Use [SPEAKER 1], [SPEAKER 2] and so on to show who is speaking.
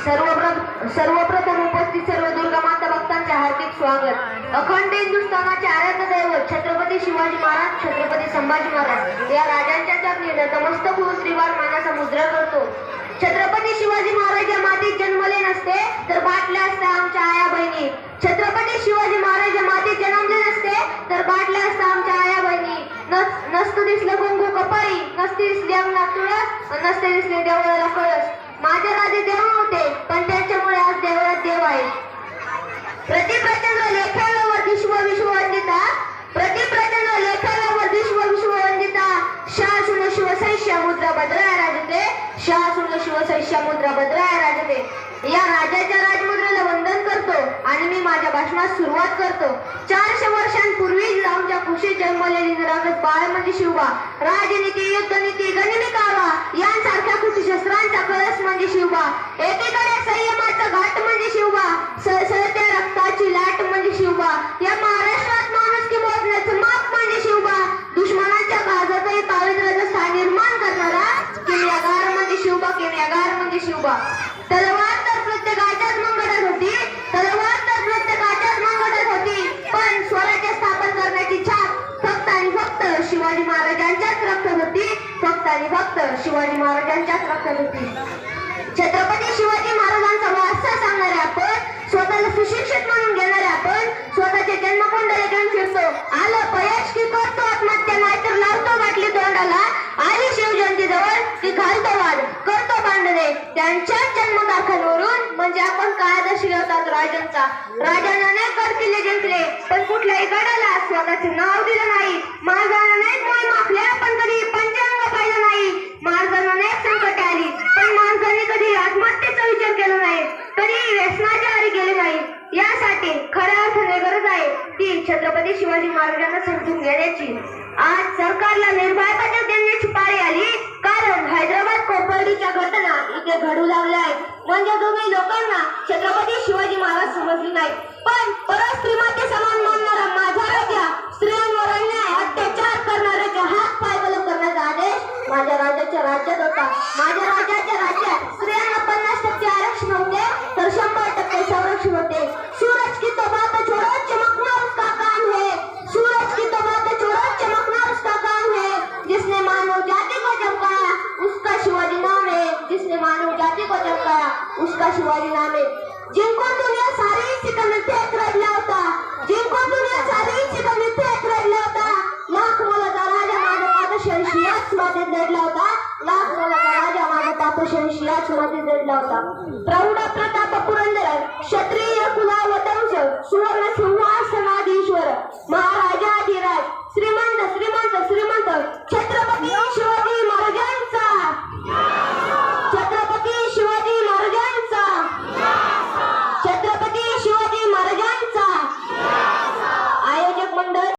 [SPEAKER 1] सर्वप्रथम उपस्थित सर्व दुर्गा माता भक्तांचे हार्दिक स्वागत। अखंड हिंदुस्थानाचे आराध्य दैवत छत्रपती शिवाजी महाराज, छत्रपती संभाजी महाराज या राजांच्या चरणी नतमस्तक होऊन श्रीवार मानाचा मुद्रा करतो। छत्रपती शिवाजी महाराज या मातीत जन्मले नसते तर बाटल्या असत्या आमच्या आया बहिणी। छत्रपती शिवाजी महाराज या मातीत जन्मले नसते तर बाटल्या असत्या आमच्या आया बहिणी। नसतं दिसलं कुंकू कपाळी, नसते दिसली अंगणात तुळस, नसते दिसले देवळाला कळस। माझे राजे देव होते पण त्यांच्यामुळे आज देवळात देव आहे। प्रतिप्रचंड लेखावर विश्व वंदिता, प्रतिप्रचंड लेखावर विश्व वंदिता। शासुन शिवसैष्य मुद्रा भद्राय राजते, शासुन शिवसैष्य मुद्रा भद्राय राजते। या राजाच्या राजमुद्रेला वंदन करतो आणि मी माझ्या भाषणात सुरुवात करतो। 400 वर्षांपूर्वी आमच्या कुशीत जन्मलेली निरागस बाळ म्हणजे शिवबा। राजनीती, युद्धनीती, गनिमी कारवा यांसारख्या कृती शस्त्रांचा कळस म्हणजे शिवबा। एकीकडे संयमाचा घाट म्हणजे शिवबा, सळसळत्या रक्ताची लाट म्हणजे शिवबा। या महाराष्ट्रात माणुसकी मोजण्याचं माप म्हणजे शिवबा। दुश्मनांच्या घाजातही पावित्र्याचं स्थान निर्माण करणारा किमयागार म्हणजे शिवबा, किमयागार म्हणजे शिवबा। तलवार तर प्रत्येकाच्याच मंगळात होती, तलवार तर प्रत्येकाच्याच मंगळात होती, पण स्वराज्य स्थापन करण्याची छाप फक्त आणि फक्त शिवाजी महाराजांच्याच रक्तात होती, फक्त आणि फक्त शिवाजी महाराजांच्याच रक्तात होती। छत्रपती शिवाजी महाराजांचा वारसा सांगणारे आपण, स्वतःला सुशिक्षित म्हणून घेणारे आपण, स्वतःचे जन्मकुंडले घेऊन फिरतो। आलं पयश की करतो आत्महत्या, नाहीतर लावतो बाटली तोंडाला। आली शिवजयंती जवळ की घालतो वाद, करतो भांडणे त्यांच्याच जन्मतारखांवरून। म्हणजे आपण कायदा शिरवतात राजांचा। राजाने अनेक गड किल्ले जिंकले पण कुठल्याही गडाला स्वतःचे नाव दिलं नाही। महाराजांना अनेक मोहीम आखल्या पण कधी पंचांग पाहिलं नाही। महाराजांना अनेक संकटे आली पण महाराजांनी कधी आत्महत्येचा विचार केला नाही, कधी व्यसनाच्या आहारी गेले नाही। यासाठी खऱ्या अर्थाने गरज आहे ती छत्रपती शिवाजी महाराजांना समजून घेण्याची। आज सरकारला निर्भय बजाव देण्याची पाळी आली, कारण हैदराबाद कोपर्डीच्या घटना इथे घडू लागल्या आहेत। म्हणजे तुम्ही लोकांना छत्रपती शिवाजी महाराज समजले नाही, पण परस्त्रीमाते समान मानणारा माझा राजा स्त्रियांवर अन्याय अत्याचार करणाऱ्याचे हात पाय बलम करण्याचा आदेश माझ्या राजाच्या राज्यात होता। माझ्या राजाच्या राज्यात स्त्रियांना 50% आरक्षण होते तर 100% संरक्षण होते। सूरज की तो बात छोड़ो, चमकना उसका काम है। सूरज की तो बात छोड़ो, चमकना उसका काम है। जिसने मानव जाति को चमकाया उसका शिवाजी नाम है, जिसने मानव जाति को चमकाया उसका शिवाजी नाम है। जिनको दुनिया सारी सिकंदर फेक रडला होता, जिनको दुनिया सारी सिकंदर फेक रडला होता। लाख मोलाचा राजा माझ्या पाठीशी याच मातीत दडला होता, लाख मोलाचा राजा माझ्या पाठीशी याच मातीत दडला होता। प्रौढ प्रताप पुरंदर, क्षत्रिय कुलावतंस, सुवर्ण